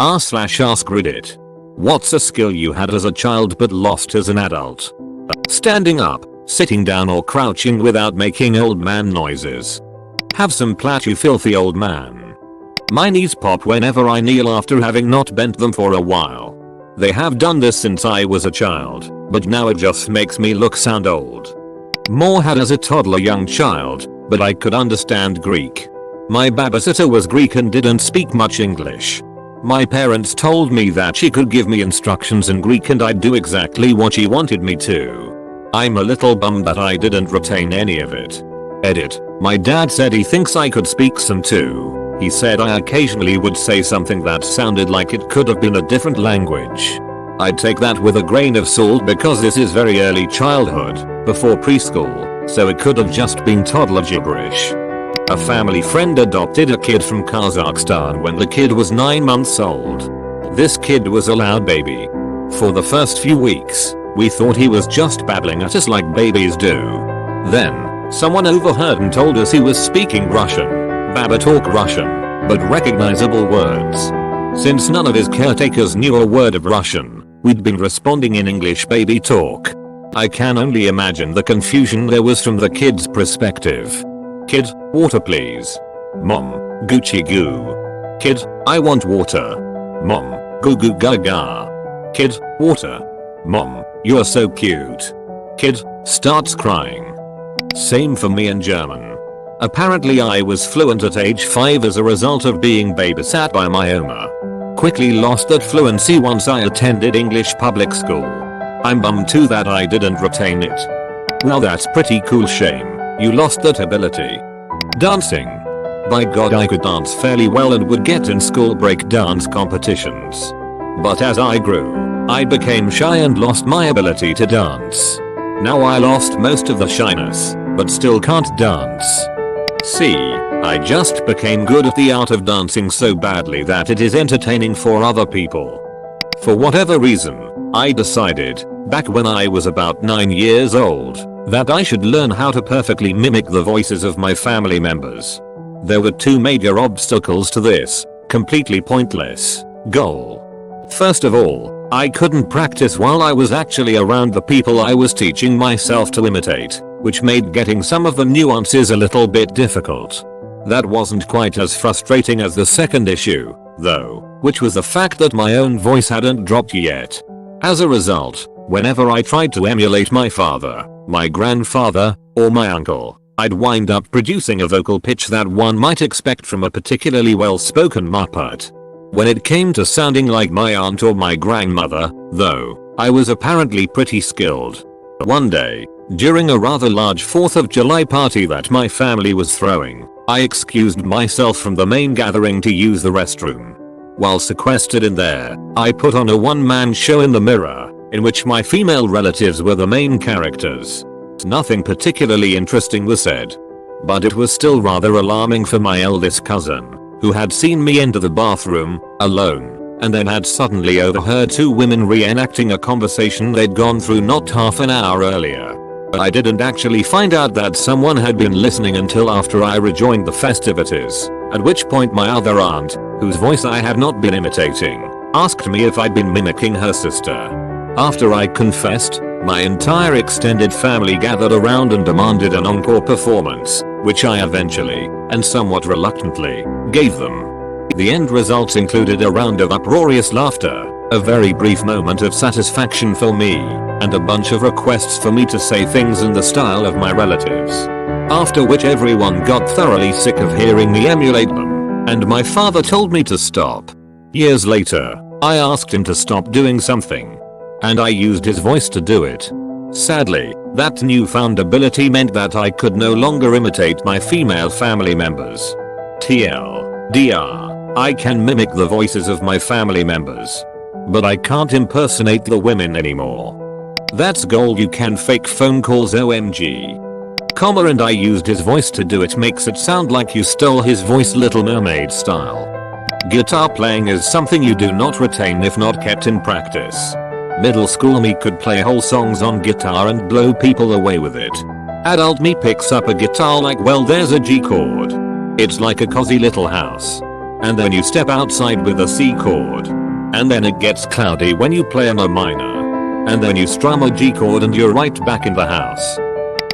r/askreddit. What's a skill you had as a child but lost as an adult? Standing up, sitting down or crouching without making old man noises. Have some plait, you filthy old man. My knees pop whenever I kneel after having not bent them for a while. They have done this since I was a child, but now it just makes me look sound old. More had as a toddler young child, but I could understand Greek. My babysitter was Greek and didn't speak much English. My parents told me that she could give me instructions in Greek and I'd do exactly what she wanted me to. I'm a little bummed that I didn't retain any of it. Edit. My dad said he thinks I could speak some too. He said I occasionally would say something that sounded like it could have been a different language. I'd take that with a grain of salt because this is very early childhood, before preschool, so it could have just been toddler gibberish. A family friend adopted a kid from Kazakhstan when the kid was 9 months old. This kid was a loud baby. For the first few weeks, we thought he was just babbling at us like babies do. Then, someone overheard and told us he was speaking Russian. Baba talk Russian, but recognizable words. Since none of his caretakers knew a word of Russian, we'd been responding in English baby talk. I can only imagine the confusion there was from the kid's perspective. Kid, water please. Mom, Gucci goo. Kid, I want water. Mom, goo goo gaga. Kid, water. Mom, you're so cute. Kid, starts crying. Same for me in German. Apparently I was fluent at age 5 as a result of being babysat by my Oma. Quickly lost that fluency once I attended English public school. I'm bummed too that I didn't retain it. Well, that's pretty cool. Shame you lost that ability. Dancing. By God, I could dance fairly well and would get in school break dance competitions. But as I grew, I became shy and lost my ability to dance. Now I lost most of the shyness, but still can't dance. See, I just became good at the art of dancing so badly that it is entertaining for other people. For whatever reason, I decided, back when I was about 9 years old, that I should learn how to perfectly mimic the voices of my family members. There were two major obstacles to this, completely pointless, goal. First of all, I couldn't practice while I was actually around the people I was teaching myself to imitate, which made getting some of the nuances a little bit difficult. That wasn't quite as frustrating as the second issue, though, which was the fact that my own voice hadn't dropped yet. As a result, whenever I tried to emulate my father, my grandfather, or my uncle, I'd wind up producing a vocal pitch that one might expect from a particularly well-spoken Muppet. When it came to sounding like my aunt or my grandmother, though, I was apparently pretty skilled. One day, during a rather large 4th of July party that my family was throwing, I excused myself from the main gathering to use the restroom. While sequestered in there, I put on a one-man show in the mirror, in which my female relatives were the main characters. Nothing particularly interesting was said. But it was still rather alarming for my eldest cousin, who had seen me enter the bathroom, alone, and then had suddenly overheard two women reenacting a conversation they'd gone through not half an hour earlier. I didn't actually find out that someone had been listening until after I rejoined the festivities, at which point my other aunt, whose voice I had not been imitating, asked me if I'd been mimicking her sister. After I confessed, my entire extended family gathered around and demanded an encore performance, which I eventually, and somewhat reluctantly, gave them. The end results included a round of uproarious laughter, a very brief moment of satisfaction for me, and a bunch of requests for me to say things in the style of my relatives. After which everyone got thoroughly sick of hearing me emulate them, and my father told me to stop. Years later, I asked him to stop doing something, and I used his voice to do it. Sadly, that newfound ability meant that I could no longer imitate my female family members. TLDR, I can mimic the voices of my family members, but I can't impersonate the women anymore. That's gold. You can fake phone calls, OMG. And I used his voice to do it. Makes it sound like you stole his voice, Little Mermaid style. Guitar playing is something you do not retain if not kept in practice. Middle school me could play whole songs on guitar and blow people away with it. Adult me picks up a guitar like, well, there's a G chord. It's like a cozy little house. And then you step outside with a C chord. And then it gets cloudy when you play a minor. And then you strum a G chord and you're right back in the house.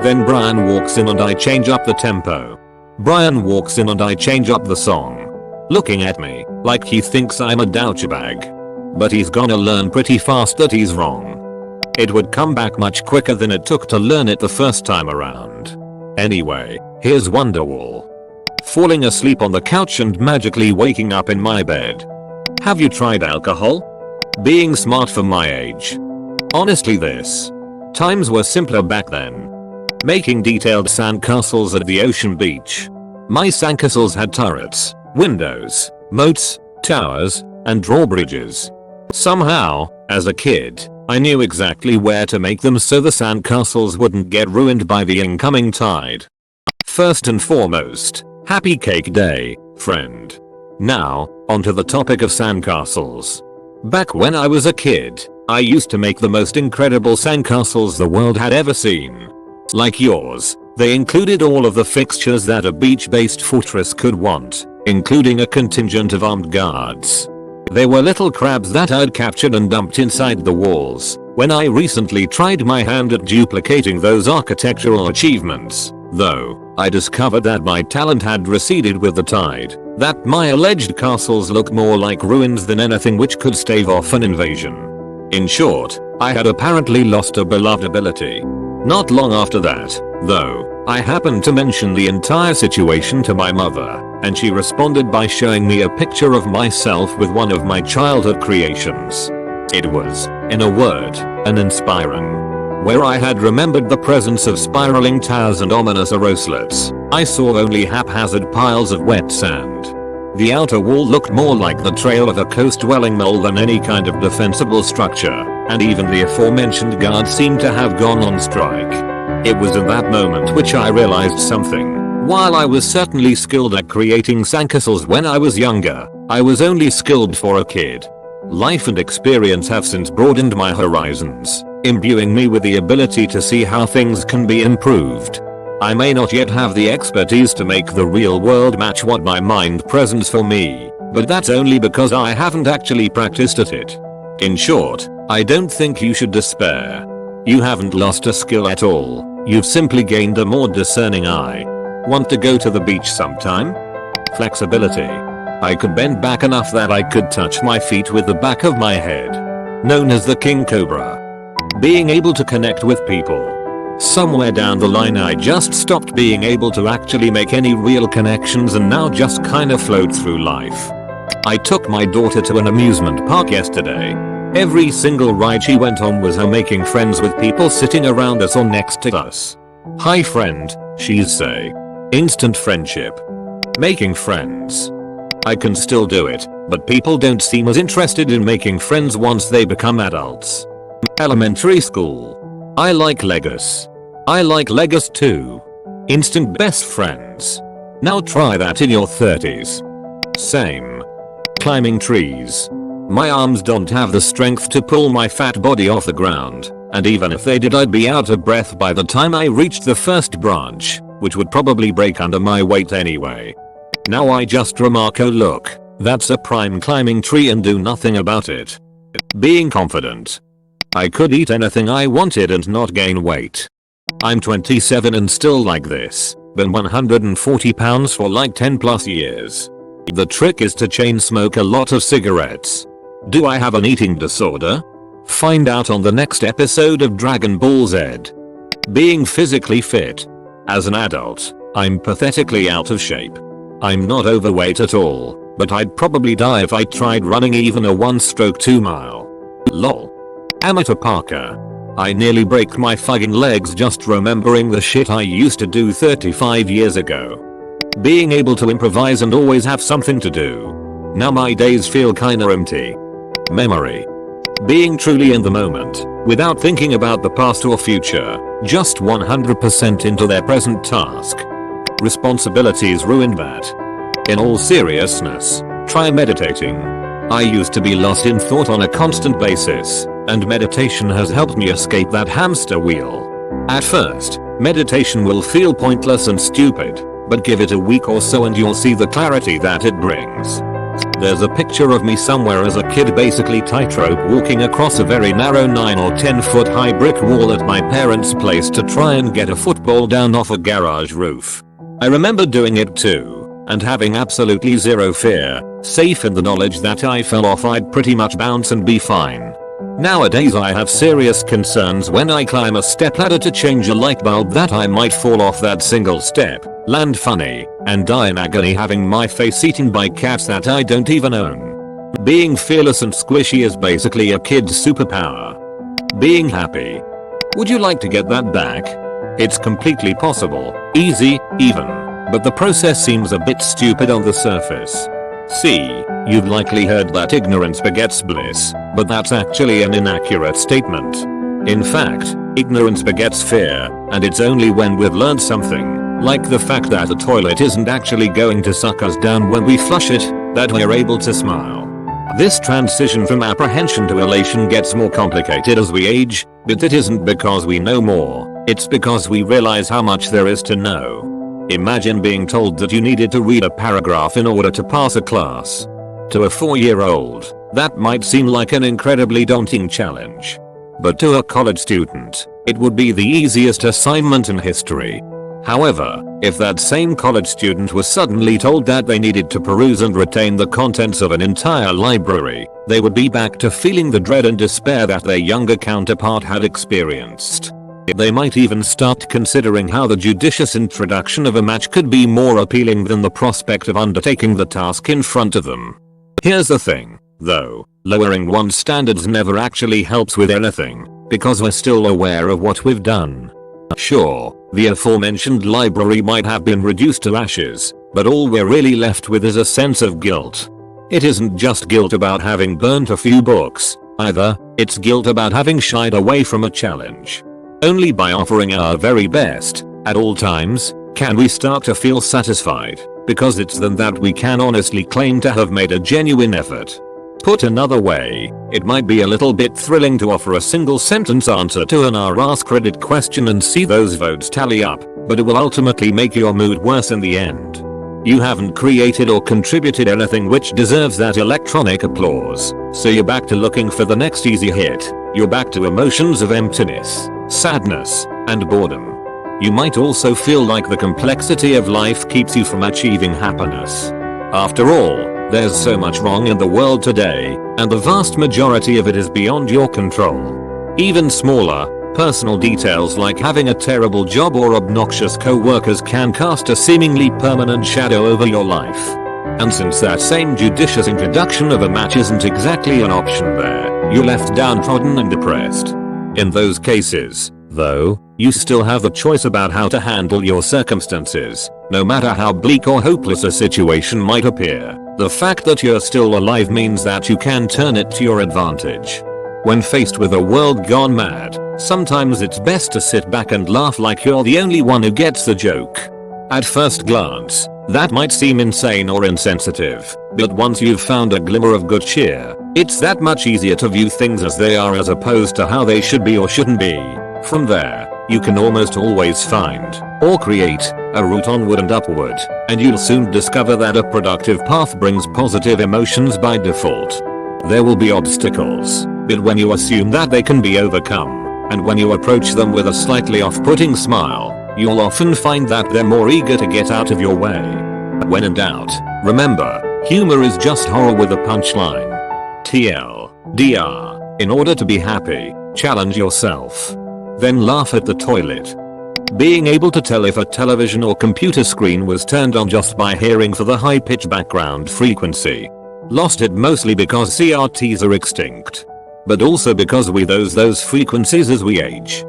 Then Brian walks in and I change up the tempo. Brian walks in and I change up the song. Looking at me like he thinks I'm a douchebag. But he's gonna learn pretty fast that he's wrong. It would come back much quicker than it took to learn it the first time around. Anyway, here's Wonderwall. Falling asleep on the couch and magically waking up in my bed. Have you tried alcohol? Being smart for my age. Honestly, times were simpler back then. Making detailed sandcastles at the ocean beach. My sandcastles had turrets, windows, moats, towers, and drawbridges. Somehow, as a kid, I knew exactly where to make them so the sandcastles wouldn't get ruined by the incoming tide. First and foremost, happy cake day, friend. Now, onto the topic of sandcastles. Back when I was a kid, I used to make the most incredible sandcastles the world had ever seen. Like yours, they included all of the fixtures that a beach-based fortress could want, including a contingent of armed guards. They were little crabs that I'd captured and dumped inside the walls when I recently tried my hand at duplicating those architectural achievements, though I discovered that my talent had receded with the tide, that my alleged castles looked more like ruins than anything which could stave off an invasion. In short, I had apparently lost a beloved ability. Not long after that, though, I happened to mention the entire situation to my mother, and she responded by showing me a picture of myself with one of my childhood creations. It was, in a word, an inspiring. Where I had remembered the presence of spiraling towers and ominous arroselets, I saw only haphazard piles of wet sand. The outer wall looked more like the trail of a coast-dwelling mole than any kind of defensible structure, and even the aforementioned guards seemed to have gone on strike. It was in that moment which I realized something. While I was certainly skilled at creating sandcastles when I was younger, I was only skilled for a kid. Life and experience have since broadened my horizons, imbuing me with the ability to see how things can be improved. I may not yet have the expertise to make the real world match what my mind presents for me, but that's only because I haven't actually practiced at it. In short, I don't think you should despair. You haven't lost a skill at all, you've simply gained a more discerning eye. Want to go to the beach sometime? Flexibility. I could bend back enough that I could touch my feet with the back of my head. Known as the King Cobra. Being able to connect with people. Somewhere down the line I just stopped being able to actually make any real connections and now just kinda float through life. I took my daughter to an amusement park yesterday. Every single ride she went on was her making friends with people sitting around us or next to us. Hi friend, she'd say. Instant friendship. Making friends. I can still do it, but people don't seem as interested in making friends once they become adults. Elementary school. I like Legos. I like Legos too. Instant best friends. Now try that in your 30s. Same. Climbing trees. My arms don't have the strength to pull my fat body off the ground, and even if they did I'd be out of breath by the time I reached the first branch, which would probably break under my weight anyway. Now I just remark, oh look, that's a prime climbing tree and do nothing about it. Being confident. I could eat anything I wanted and not gain weight. I'm 27 and still like this, been 140 pounds for like 10 plus years. The trick is to chain smoke a lot of cigarettes. Do I have an eating disorder? Find out on the next episode of Dragon Ball Z. Being physically fit. As an adult, I'm pathetically out of shape. I'm not overweight at all, but I'd probably die if I tried running even a 1-stroke 2 mile. Lol. Amateur Parker. I nearly break my fucking legs just remembering the shit I used to do 35 years ago. Being able to improvise and always have something to do. Now my days feel kinda empty. Memory. Being truly in the moment, without thinking about the past or future, just 100% into their present task. Responsibilities ruined that. In all seriousness, try meditating. I used to be lost in thought on a constant basis, and meditation has helped me escape that hamster wheel. At first, meditation will feel pointless and stupid, but give it a week or so and you'll see the clarity that it brings. There's a picture of me somewhere as a kid basically tightrope walking across a very narrow 9 or 10 foot high brick wall at my parents' place to try and get a football down off a garage roof. I remember doing it too, and having absolutely zero fear, safe in the knowledge that I fell off I'd pretty much bounce and be fine. Nowadays I have serious concerns when I climb a stepladder to change a light bulb that I might fall off that single step, land funny, and die in agony having my face eaten by cats that I don't even own. Being fearless and squishy is basically a kid's superpower. Being happy. Would you like to get that back? It's completely possible, easy, even, but the process seems a bit stupid on the surface. See, you've likely heard that ignorance begets bliss, but that's actually an inaccurate statement. In fact, ignorance begets fear, and it's only when we've learned something, like the fact that a toilet isn't actually going to suck us down when we flush it, that we're able to smile. This transition from apprehension to elation gets more complicated as we age, but it isn't because we know more, it's because we realize how much there is to know. Imagine being told that you needed to read a paragraph in order to pass a class. To a 4-year-old, that might seem like an incredibly daunting challenge. But to a college student, it would be the easiest assignment in history. However, if that same college student was suddenly told that they needed to peruse and retain the contents of an entire library, they would be back to feeling the dread and despair that their younger counterpart had experienced. They might even start considering how the judicious introduction of a match could be more appealing than the prospect of undertaking the task in front of them. Here's the thing, though, lowering one's standards never actually helps with anything, because we're still aware of what we've done. Sure, the aforementioned library might have been reduced to ashes, but all we're really left with is a sense of guilt. It isn't just guilt about having burnt a few books, either, it's guilt about having shied away from a challenge. Only by offering our very best, at all times, can we start to feel satisfied, because it's then that we can honestly claim to have made a genuine effort. Put another way, it might be a little bit thrilling to offer a single sentence answer to an askreddit question and see those votes tally up, but it will ultimately make your mood worse in the end. You haven't created or contributed anything which deserves that electronic applause, so you're back to looking for the next easy hit. You're back to emotions of emptiness, sadness, and boredom. You might also feel like the complexity of life keeps you from achieving happiness. After all, there's so much wrong in the world today, and the vast majority of it is beyond your control. Even smaller, personal details like having a terrible job or obnoxious co-workers can cast a seemingly permanent shadow over your life. And since that same judicious introduction of a match isn't exactly an option there, you're left downtrodden and depressed. In those cases, though, you still have a choice about how to handle your circumstances, no matter how bleak or hopeless a situation might appear. The fact that you're still alive means that you can turn it to your advantage. When faced with a world gone mad, sometimes it's best to sit back and laugh like you're the only one who gets the joke. At first glance, that might seem insane or insensitive, but once you've found a glimmer of good cheer, it's that much easier to view things as they are as opposed to how they should be or shouldn't be. From there, you can almost always find, or create, a route onward and upward, and you'll soon discover that a productive path brings positive emotions by default. There will be obstacles, but when you assume that they can be overcome, and when you approach them with a slightly off-putting smile, you'll often find that they're more eager to get out of your way. When in doubt, remember, humor is just horror with a punchline. TLDR, in order to be happy, challenge yourself. Then laugh at the toilet. Being able to tell if a television or computer screen was turned on just by hearing for the high-pitch background frequency. Lost it mostly because CRTs are extinct. But also because we lose those frequencies as we age.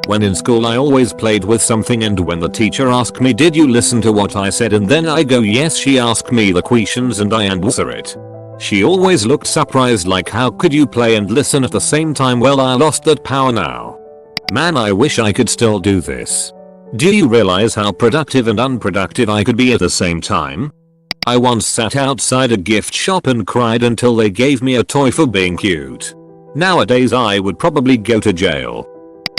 When in school I always played with something, and when the teacher asked me, "Did you listen to what I said?" and then I go, "Yes," she asked me the questions and I answer it. She always looked surprised like, "How could you play and listen at the same time?" Well, I lost that power now. Man, I wish I could still do this. Do you realize how productive and unproductive I could be at the same time? I once sat outside a gift shop and cried until they gave me a toy for being cute. Nowadays I would probably go to jail.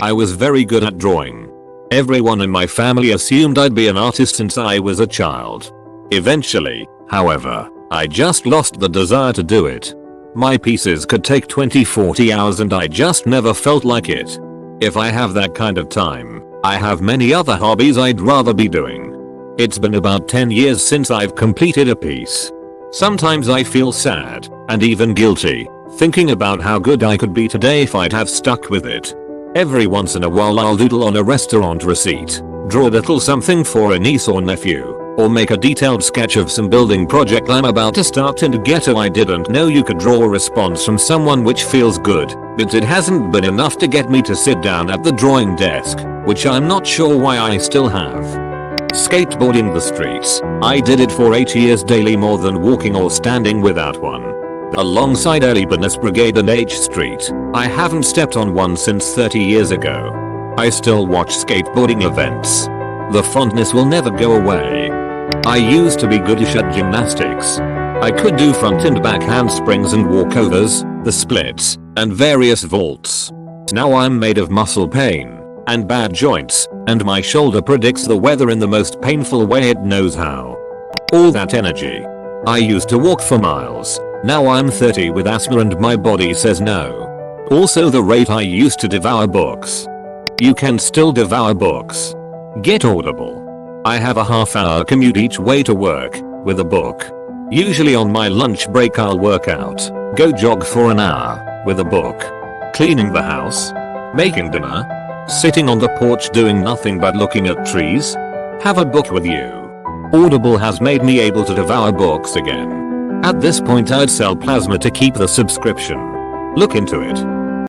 I was very good at drawing. Everyone in my family assumed I'd be an artist since I was a child. Eventually, however, I just lost the desire to do it. My pieces could take 20-40 hours and I just never felt like it. If I have that kind of time, I have many other hobbies I'd rather be doing. It's been about 10 years since I've completed a piece. Sometimes I feel sad, and even guilty, thinking about how good I could be today if I'd have stuck with it. Every once in a while I'll doodle on a restaurant receipt, draw a little something for a niece or nephew, or make a detailed sketch of some building project I'm about to start and get I didn't know you could draw a response from someone, which feels good, but it hasn't been enough to get me to sit down at the drawing desk, which I'm not sure why I still have. Skateboarding the streets. I did it for 8 years daily, more than walking or standing without one. Alongside Elibonus Brigade and H Street, I haven't stepped on one since 30 years ago. I still watch skateboarding events. The fondness will never go away. I used to be goodish at gymnastics. I could do front and back handsprings and walkovers, the splits, and various vaults. Now I'm made of muscle pain and bad joints, and my shoulder predicts the weather in the most painful way it knows how. All that energy. I used to walk for miles. Now I'm 30 with asthma and my body says no. Also the rate I used to devour books. You can still devour books. Get Audible. I have a half-hour commute each way to work, with a book. Usually on my lunch break I'll work out, go jog for an hour, with a book. Cleaning the house. Making dinner. Sitting on the porch doing nothing but looking at trees. Have a book with you. Audible has made me able to devour books again. At this point I'd sell plasma to keep the subscription. Look into it.